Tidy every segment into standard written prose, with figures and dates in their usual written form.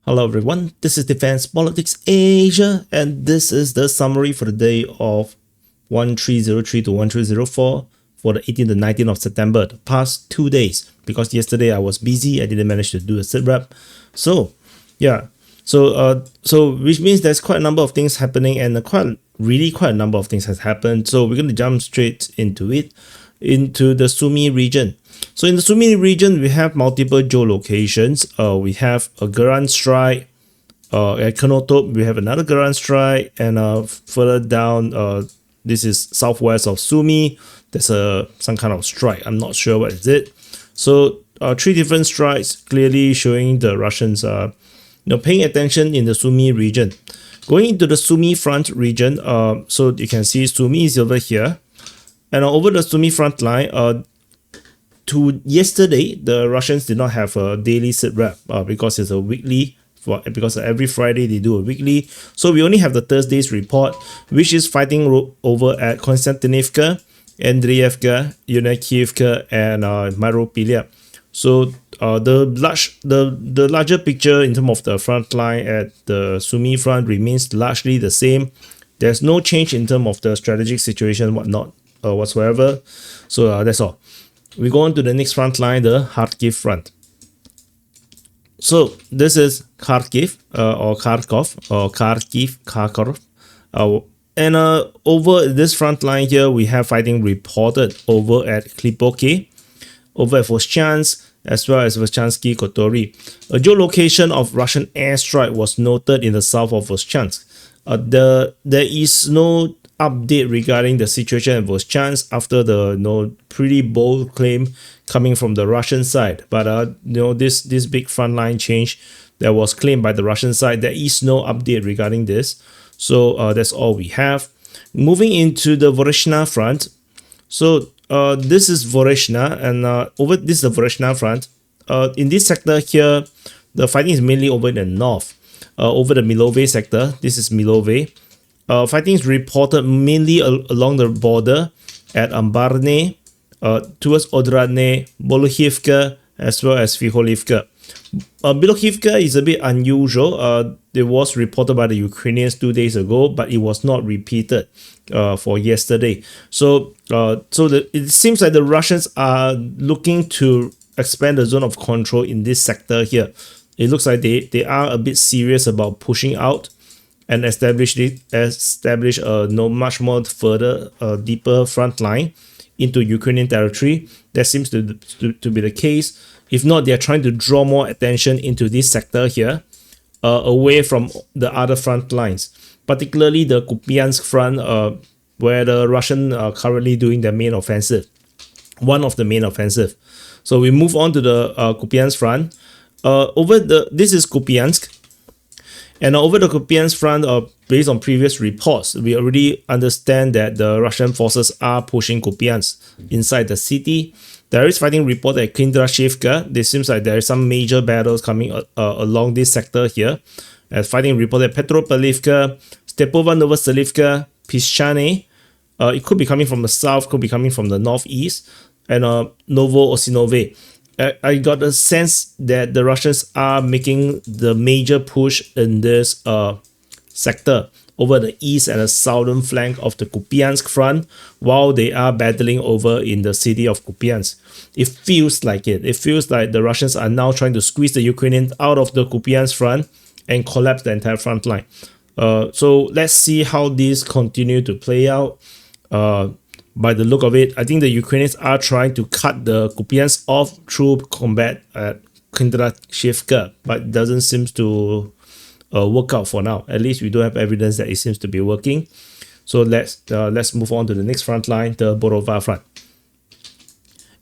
Hello everyone, this is Defense Politics Asia, and this is the summary for the day of 1303 to 1304 for the 18th to 19th of September, the past 2 days. Because yesterday I was busy, I didn't manage to do a SITREP. So, yeah. So which means there's quite a number of things happening, and quite a number of things has happened. So we're going to jump straight into it, into the Sumy region. So in the Sumy region, we have multiple geolocations. We have a Garand strike. At Konotop, we have another Garand strike, and further down, this is southwest of Sumy. There's some kind of strike. I'm not sure what is it. So three different strikes, clearly showing the Russians paying attention in the Sumy region. Going into the Sumy front region, so you can see Sumy is over here, and over the Sumy front line, to yesterday, the Russians did not have a daily SITREP because it's a weekly. Because every Friday they do a weekly, so we only have the Thursday's report, which is fighting over at Konstantinivka, Andreevka, Yunakivka, and Maropilia. So the larger picture in terms of the front line at the Sumy front remains largely the same. There's no change in terms of the strategic situation, whatsoever. So that's all. We go on to the next front line, the Kharkiv front. So this is Kharkiv or Kharkov or Kharkov. And over this front line here, we have fighting reported over at Klipoke, over at Voschansk, as well as Voschanski Kotori. A geolocation of Russian airstrike was noted in the south of Voschansk. There is no update regarding the situation in Voschansk after the pretty bold claim coming from the Russian side. But this big frontline change that was claimed by the Russian side, there is no update regarding this. So that's all we have. Moving into the Voreshna front. So this is Voreshna, and this is the Voreshna front. In this sector here, the fighting is mainly over in the north. Over the Milove sector, this is Milove. Fighting is reported mainly along the border at Ambarne, towards Odradne, Bolokhivka, as well as Fiholivka. Bolokhivka is a bit unusual. It was reported by the Ukrainians 2 days ago, but it was not repeated for yesterday. So it seems like the Russians are looking to expand the zone of control in this sector here. It looks like they are a bit serious about pushing out and establish a much more further, deeper front line into Ukrainian territory. That seems to be the case. If not, they are trying to draw more attention into this sector here, away from the other front lines, particularly the Kupyansk front, where the Russians are currently doing their main offensive, one of the main offensive. So we move on to the Kupyansk front. This is Kupyansk. And over the Kupyansk front, based on previous reports, we already understand that the Russian forces are pushing Kupyansk inside the city. There is fighting report at Kindrashivka. It seems like there are some major battles coming along this sector here. As fighting report at Petropavlivka, Stepova Novoselivka, Pischane. It could be coming from the south, could be coming from the northeast, and Novo Osinove. I got a sense that the Russians are making the major push in this sector over the east and the southern flank of the Kupyansk front, while they are battling over in the city of Kupyansk. It feels like it. It feels like the Russians are now trying to squeeze the Ukrainians out of the Kupyansk front and collapse the entire front line. So let's see how these continue to play out. By the look of it, I think the Ukrainians are trying to cut the Kupyansk off through combat at Kindrashivka, but it doesn't seem to work out for now. At least we don't have evidence that it seems to be working. So let's move on to the next front line, the Borova front.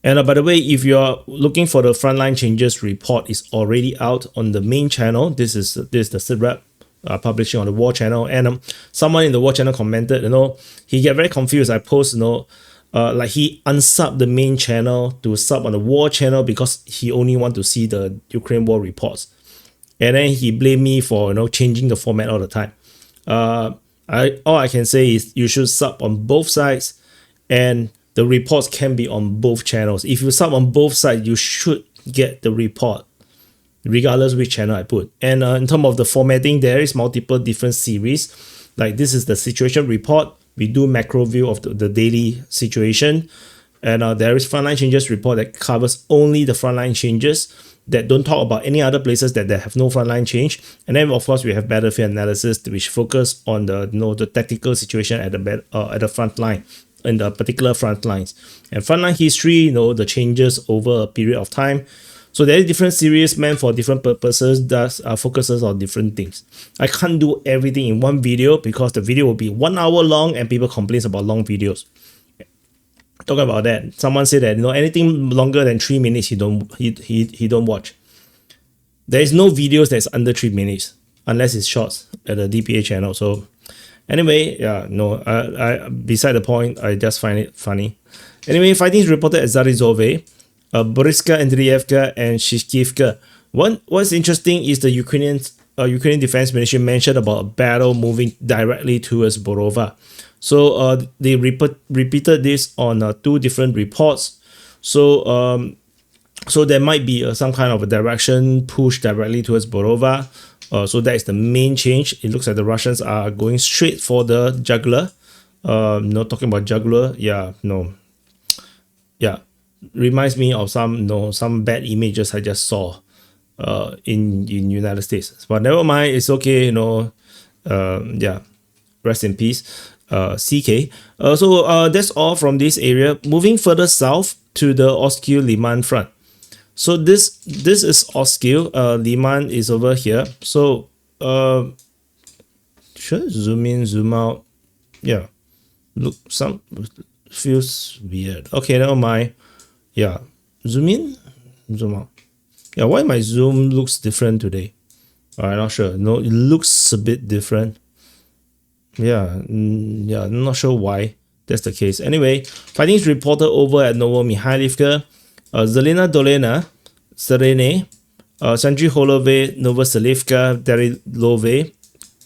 And by the way, if you're looking for the frontline changes report, is already out on the main channel. This is the SITREP. Publishing on the war channel, and someone in the war channel commented, he get very confused. I post, like he unsubbed the main channel to sub on the war channel because he only want to see the Ukraine war reports, and then he blamed me for changing the format all the time. All I can say is you should sub on both sides, and the reports can be on both channels. If you sub on both sides, you should get the report regardless which channel I put. And in terms of the formatting, there is multiple different series. Like this is the situation report. We do macro view of the daily situation. And there is frontline changes report that covers only the frontline changes that don't talk about any other places that have no frontline change. And then of course we have battlefield analysis, which focus on the the tactical situation at the front line, in the particular front lines, and frontline history, the changes over a period of time. So there are different series meant for different purposes that focuses on different things. I can't do everything in one video because the video will be 1 hour long and people complain about long videos. Talking about that, someone said that anything longer than 3 minutes he don't watch. There is no videos that's under 3 minutes unless it's shorts at the DPA channel. So anyway, yeah, no, I beside the point, I just find it funny. Anyway, fighting is reported at Zarizove, Boriska, Andriivka, and Shishkivka. What's interesting is the Ukrainian Defense Ministry mentioned about a battle moving directly towards Borova. So they repeated this on 2 different reports. So so there might be some kind of a direction push directly towards Borova. So that is the main change. It looks like the Russians are going straight for the jugular. Talking about jugular, yeah, no, yeah, reminds me of some bad images I just saw in United States. But never mind, it's okay. Yeah, rest in peace. CK. So that's all from this area. Moving further south to the Oskil Liman front. So this is Oskil. Liman is over here. So should I zoom in, zoom out? Yeah. Look, some feels weird. Okay, never mind. Yeah. Zoom in, zoom out. Yeah, why my zoom looks different today? I'm not sure. No, it looks a bit different. Yeah, I'm not sure why that's the case. Anyway, fighting is reported over at Novomihailivka, Zelena Dolena, Serene, Sandri Holove, Novoselivka, Darilove,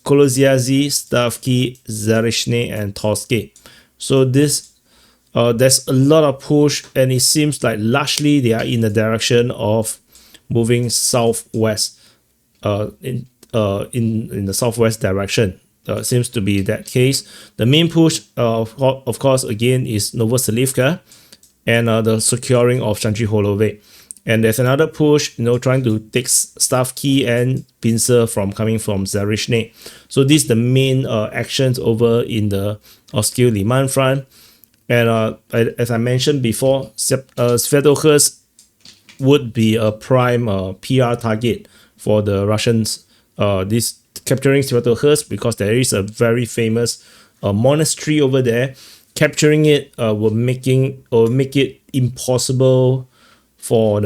Koloziazi, Stavki, Zarishne, and Toske. So there's a lot of push, and it seems like largely they are in the direction of moving southwest, in the southwest direction. Seems to be that case. The main push, of course, again, is Novoselivka and the securing of Sandri Holove. And there's another push, trying to take Stavki and Pincer coming from Zarishne. So these are the main actions over in the Oskil Liman front. And as I mentioned before, Svetohursk would be a prime PR target for the Russians. This capturing Svetohursk, because there is a very famous monastery over there. Capturing it will make it impossible for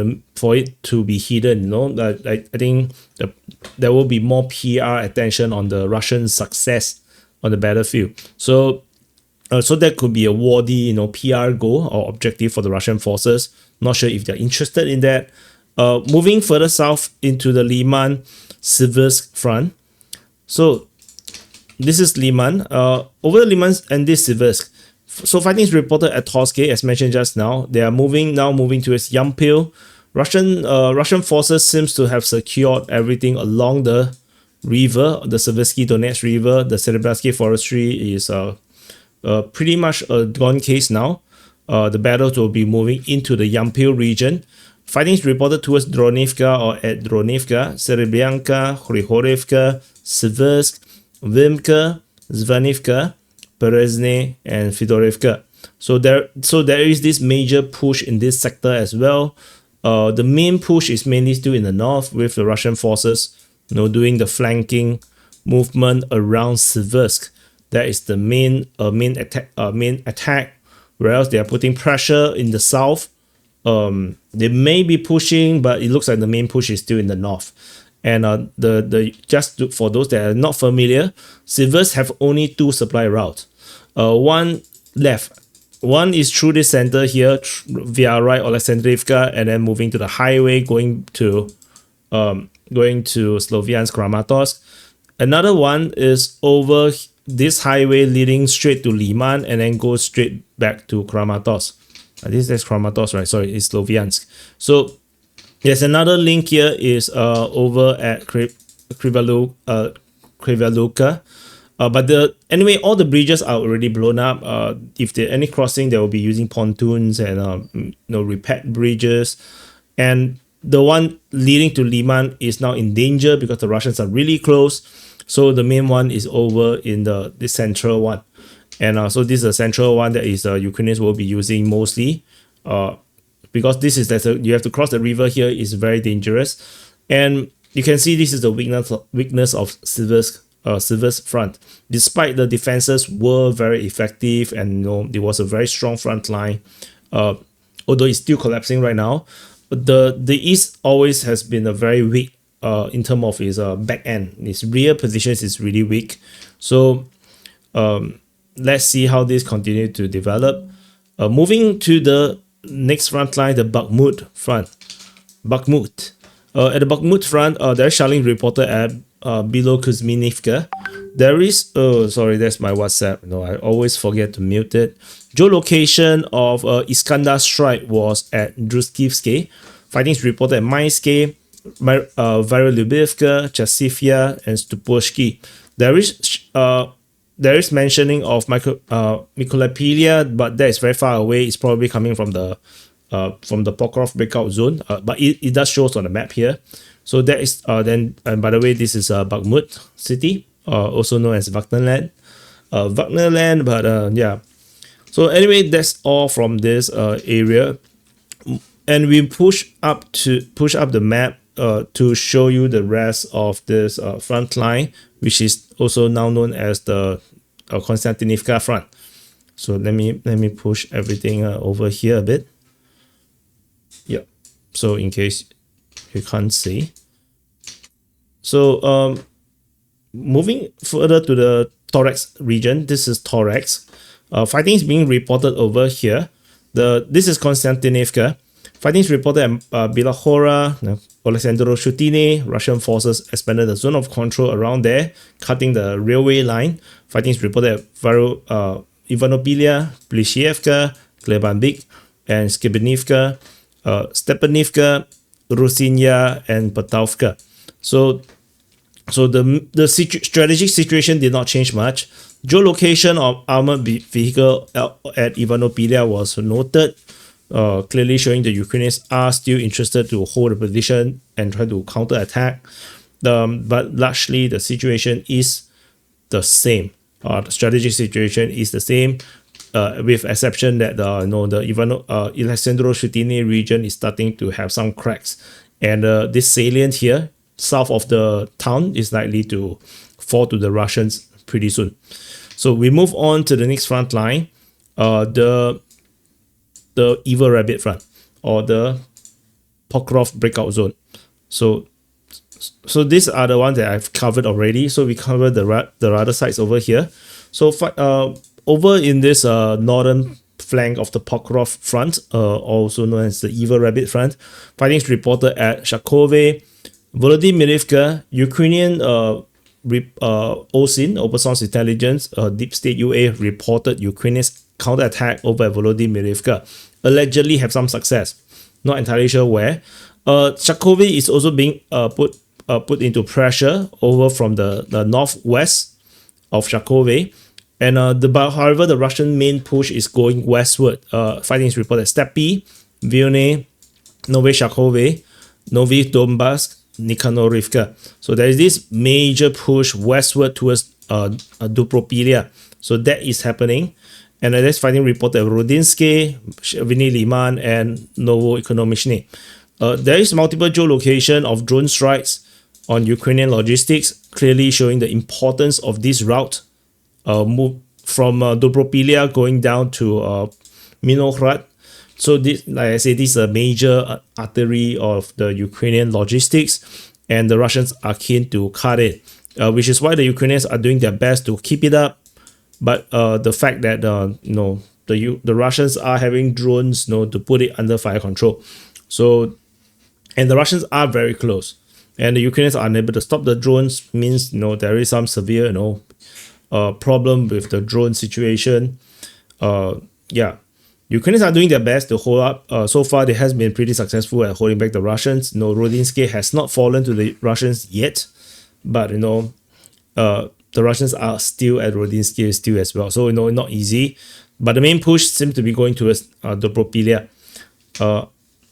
it to be hidden. I think there will be more PR attention on the Russian success on the battlefield. So that could be a worthy PR goal or objective for the Russian forces. Not sure if they're interested in that. Moving further south into the Liman Siversk front. So this is Liman. Over the Liman and this Siversk. So fighting is reported at Toske, as mentioned just now. They are moving towards Yampil. Russian forces seems to have secured everything along the river, the Seversky Donetsk River. The Serebratsky Forestry is pretty much a gone case now. The battles will be moving into the Yampil region. Fighting is reported towards Dronivka or at Dronivka, Serebryanka, Hrihorivka, Siversk, Vimka, Zvanivka, Berezne, and Fedorivka. So there is this major push in this sector as well. The main push is mainly still in the north, with the Russian forces doing the flanking movement around Siversk. That is the main attack. Whereas they are putting pressure in the south. They may be pushing, but it looks like the main push is still in the north. And for those that are not familiar, Siversk have only 2 supply routes. One left. One is through this center here via right Alexandrivka, and then moving to the highway going to Sloviansk Kramatorsk. Another one is over this highway leading straight to Liman and then goes straight back to Kramatorsk. This is Kramatorsk, right? Sorry, it's Sloviansk. So Yes, another link here is over at Krivaluka. But anyway, all the bridges are already blown up. If there any crossing, they will be using pontoons and repaired bridges. And the one leading to Liman is now in danger because the Russians are really close. So the main one is over in the central one. And so this is a central one that is Ukrainians will be using mostly. Because this is you have to cross the river here is very dangerous. And you can see this is the weakness of Silver's front. Despite the defenses were very effective and there was a very strong front line, although it's still collapsing right now, but the East always has been a very weak in terms of its back end. Its rear positions is really weak. So let's see how this continues to develop. Moving to the next front line, the Bakhmut front. Bakhmut. At the Bakhmut front, there's shelling reported at below Kuzminivka. There is, sorry, that's my WhatsApp. I always forget to mute it. Geolocation of Iskandar strike was at Druskivsky. Fightings reported at Maisky, Varolubivka, Chasivya, and Stuposhki. There is mentioning of Mykolaipilia, but that is very far away. It's probably coming from the Pokrov breakout zone, but it does show us on the map here. So that is then, and by the way, this is Bakhmut city, also known as Wagnerland. But yeah. So anyway, that's all from this area, and we push up the map to show you the rest of this front line, which is also now known as the Konstantinivka front. So let me push everything over here a bit. Yeah. So in case you can't see. So moving further to the Thorax region, this is Thorax. Fighting is being reported over here. This is Konstantinivka. Fighting is reported at Bilahora, Alexandro Shutine. Russian forces expanded the zone of control around there, cutting the railway line. Fighting is reported at Ivanopilia, Plishevka, Klebanbik, and Skibinivka, Stepanivka, Rusinya, and Patavka. So the strategic situation did not change much. Geolocation of armored vehicle at Ivanopilia was noted, clearly showing the Ukrainians are still interested to hold a position and try to counterattack. But largely the situation is the same. The strategic situation is the same, with exception that the Alexandro Shutini region is starting to have some cracks, and this salient here south of the town is likely to fall to the Russians pretty soon. So we move on to the next front line, the Evil Rabbit front, or the Pokrov breakout zone. So these are the ones that I've covered already. So we covered the other sides over here. So over in this northern flank of the Pokrov front, also known as the Evil Rabbit front, fighting is reported at Shakove, Volodymyrivka. Ukrainian OSIN, Open Source Intelligence, Deep State UA, reported Ukrainians counterattack over at Volodymyrivka, allegedly have some success. Not entirely sure where. Shakove is also being put into pressure over from the northwest of Shakove. And however, the Russian main push is going westward. Fighting is reported at Stepi, Vilny, Novy Shakove, Novy Donbass, Nikhanorivka. So there is this major push westward towards Dubropilia. So that is happening. And that's fighting reported at Rodinsky, Vini Liman, and Novoekonomichny. There is multiple geolocation of drone strikes on Ukrainian logistics, clearly showing the importance of this route. Move from Dobropilia going down to Minohrad. So this, like I said, this is a major artery of the Ukrainian logistics, and the Russians are keen to cut it, which is why the Ukrainians are doing their best to keep it up. But the fact that the Russians are having drones, to put it under fire control. So, and the Russians are very close, and the Ukrainians are unable to stop the drones. Means there is some severe problem with the drone situation. Yeah. Ukrainians are doing their best to hold up. So far, they has been pretty successful at holding back the Russians. Rodinsky has not fallen to the Russians yet, but the Russians are still at Rodinsky still as well. So not easy. But the main push seems to be going towards Dobropilia.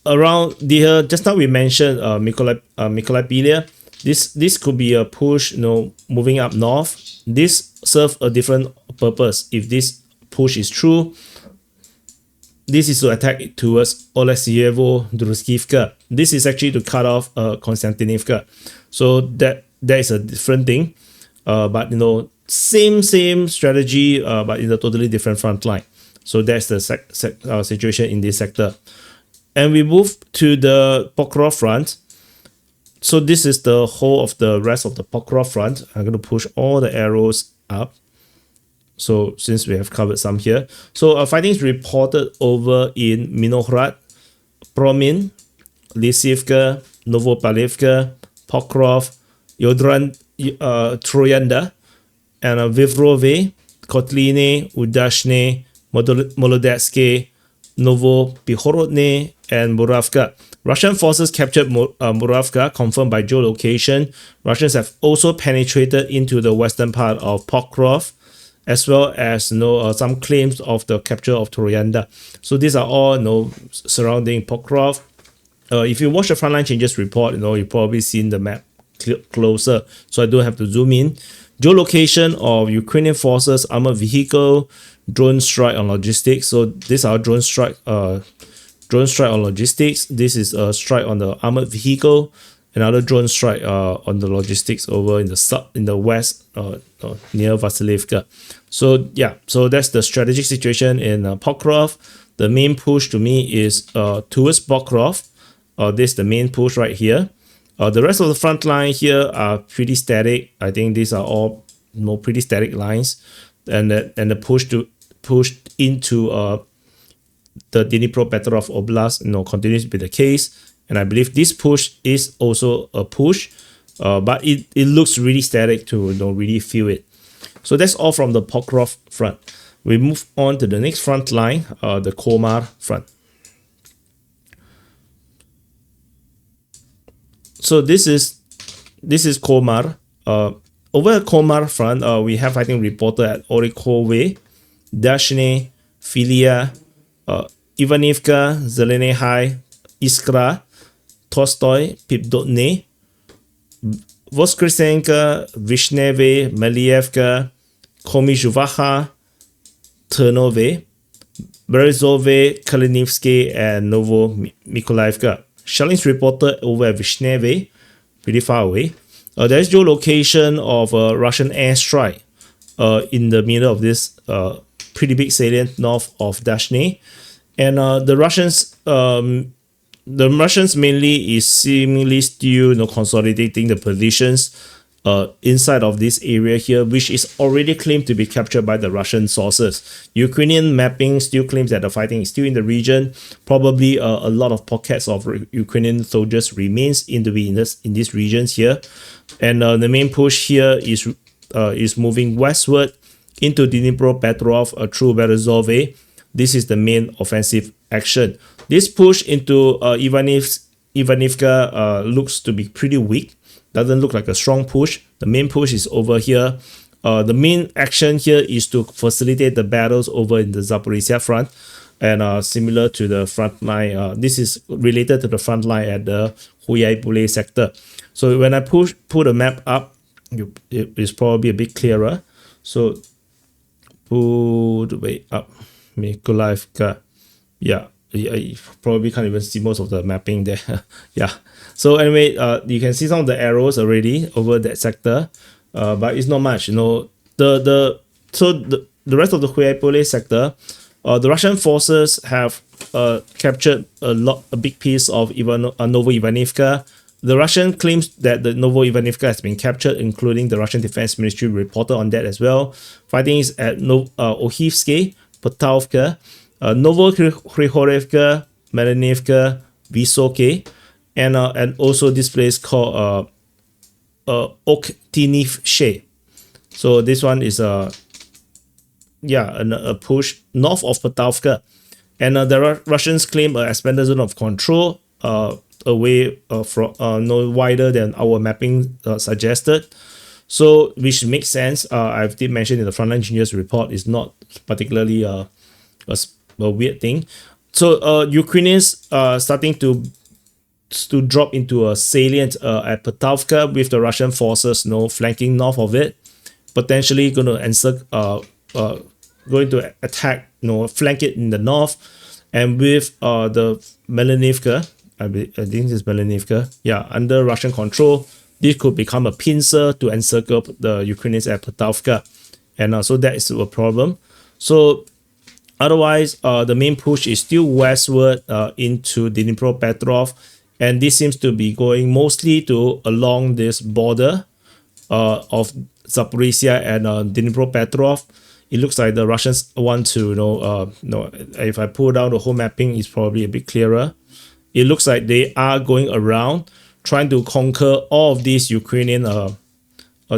Around here, just now we mentioned Mykolaipilia. This could be a push, moving up north. This serves a different purpose. If this push is true, this is to attack towards Oleksievo, Druskivka. This is actually to cut off Konstantinivka. So that is a different thing. But same strategy, but in a totally different front line. So that's the situation in this sector. And we move to the Pokrov front. So this is the whole of the rest of the Pokrov front. I'm going to push all the arrows up. So since we have covered some here. So fighting is reported over in Minohrad, Promin, Lysivka, Novopalivka, Pokrov, Troyanda, and Vivrove, Kotline, Udashne, Molodetske, Novopihorodne, and Muravka. Russian forces captured Muravka, confirmed by geolocation. Russians have also penetrated into the western part of Pokrov, as well as some claims of the capture of Troyanda. So these are all surrounding Pokrov. If you watch the frontline changes report, you've probably seen the map closer, so I don't have to zoom in. Geolocation of Ukrainian forces, armored vehicle, drone strike on logistics. So these are drone strike on logistics. This is a strike on the armored vehicle. Another drone strike on the logistics over in the west near Vasilivka. So yeah, so that's the strategic situation in Pokrov. The main push to me is towards Pokrov. This is the main push right here. The rest of the front line here are pretty static. I think these are all pretty static lines, and the push into the Dnipropetrovsk Oblast continues to be the case. And I believe this push is also a push, but it looks really static to really feel it. So that's all from the Pokrov front. We move on to the next front line, the Komar front. So this is Komar. Over at Komar front, we have fighting reported at Orikove, Dashne, Filia, Ivanivka, Zelene High, Iskra, Tolstoy, Pipdotne, Voskresenka, Vishneve, Malievka, Komizhuvaha, Ternove, Berezove, Kalinivsky, and Novomykolaivka. Shellings reported over at Vishneve, pretty far away. There's geolocation of a Russian airstrike in the middle of this pretty big salient north of Dashne. And the Russians mainly is seemingly still consolidating the positions inside of this area here, which is already claimed to be captured by the Russian sources. Ukrainian mapping still claims that the fighting is still in the region. Probably a lot of pockets of Ukrainian soldiers remains in these regions here. And the main push here is moving westward into Dnipropetrovsk through Berezove. This is the main offensive action. This push into Ivanivka looks to be pretty weak. Doesn't look like a strong push. The main push is over here. The main action here is to facilitate the battles over in the Zaporizhia front, and similar to the front line. This is related to the front line at the Huyaipule sector. So when I put a map up, it is probably a bit clearer. So put way up, Mykolaiivka. Yeah, you probably can't even see most of the mapping there. Yeah. So anyway, you can see some of the arrows already over that sector, but it's not much. So the rest of the Huyaipole sector, the Russian forces have captured a big piece of Novoivanivka. The Russian claims that the Novoivanivka has been captured, including the Russian Defense Ministry reported on that as well. Fighting is at Ohivske, Potavka, Novokhrihorevka, Melanivka, Visoke, and also this place called Oktinivshe. So this one is a push north of Potavka. And the Russians claim an expanded zone of control away from no wider than our mapping suggested. So which makes sense. I did mention in the frontline engineers report is not particularly a weird thing. So Ukrainians starting to drop into a salient at Petrovka with the Russian forces flanking north of it, potentially going to going to attack, flank it in the north, and with the Melanivka, I think it's Melanivka, under Russian control, this could become a pincer to encircle the Ukrainians at Petrovka, and so that is a problem. So otherwise, the main push is still westward into Dnipro-Petrov, and this seems to be going mostly to along this border of Zaporizhia and Dnipro-Petrov. It looks like the Russians want to, if I pull down the whole mapping, it's probably a bit clearer. It looks like they are going around trying to conquer all of these Ukrainian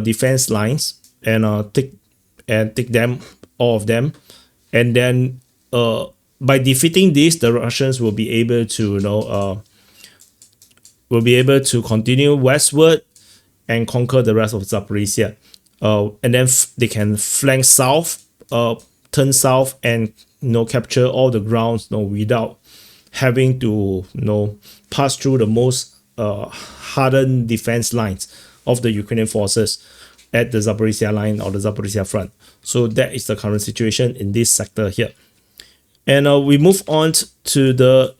defense lines and take them, all of them, and then by defeating this, the Russians will be able to continue westward and conquer the rest of Zaporizhia. And then they can flank south, turn south, and capture all the grounds without having to pass through the most hardened defense lines of the Ukrainian forces at the Zaporizhia line or the Zaporizhia front. So that is the current situation in this sector here. And we move on to the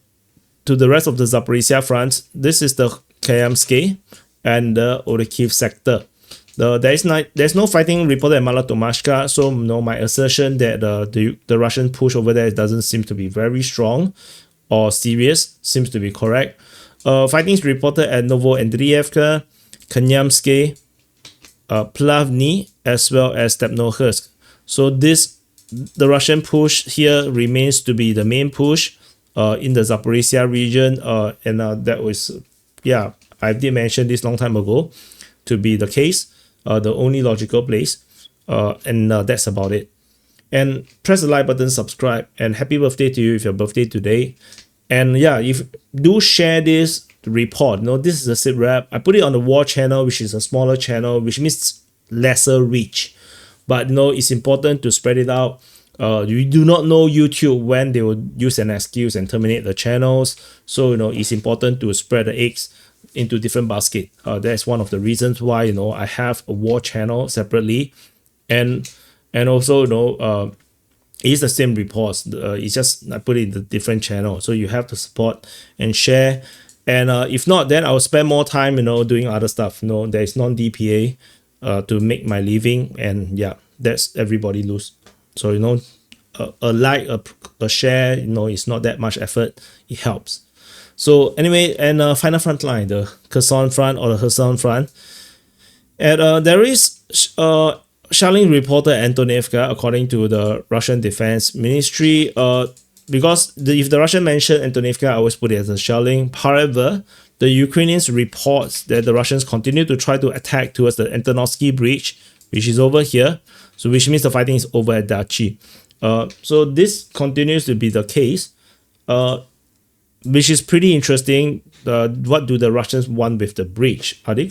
rest of the Zaporizhia front. This is the Kupyansk and the Orikhiv sector. There's no fighting reported at Malotomashka, so my assertion that the Russian push over there doesn't seem to be very strong or serious seems to be correct. Fighting is reported at Novoandrievka, Kanyamsk, Plavny, as well as Stepnohursk. So the Russian push here remains to be the main push in the Zaporizhia region, and that was, I did mention this long time ago to be the case, the only logical place, and that's about it. And press the like button, subscribe, and happy birthday to you if your birthday today. And if do share this report. This is a SITREP. I put it on the war channel, which is a smaller channel, which means lesser reach. But it's important to spread it out. You do not know YouTube when they will use an excuse and terminate the channels. So it's important to spread the eggs into different basket. That's one of the reasons why I have a war channel separately, and also it's the same reports. It's just I put it in the different channel. So you have to support and share. And if not, then I'll spend more time doing other stuff. There is non-DPA to make my living, and that's everybody lose. So a like, a share, it's not that much effort. It helps. So anyway, and final front line, the Kherson front or the Kherson front. And there is shelling reported at Antonivka, according to the Russian Defense Ministry. Because if the Russian mentioned Antonivka, I always put it as a shelling. However, the Ukrainians reports that the Russians continue to try to attack towards the Antonovsky Bridge, which is over here. So which means the fighting is over at Dachi. So this continues to be the case, which is pretty interesting. What do the Russians want with the bridge? Are they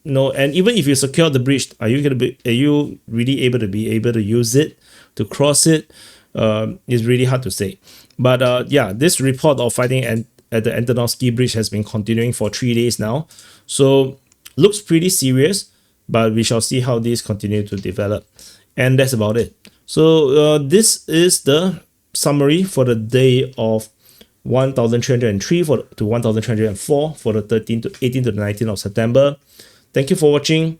and even if you secure the bridge, are you really able to use it to cross it? It's really hard to say. But this report of fighting at the Antonovsky Bridge has been continuing for 3 days now. So looks pretty serious, but we shall see how this continue to develop. And that's about it. So this is the summary for the day of 1303 to 1304 for the 13th to 18th to the 19th of September. Thank you for watching,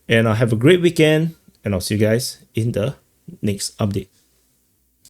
and have a great weekend, and I'll see you guys in the next update.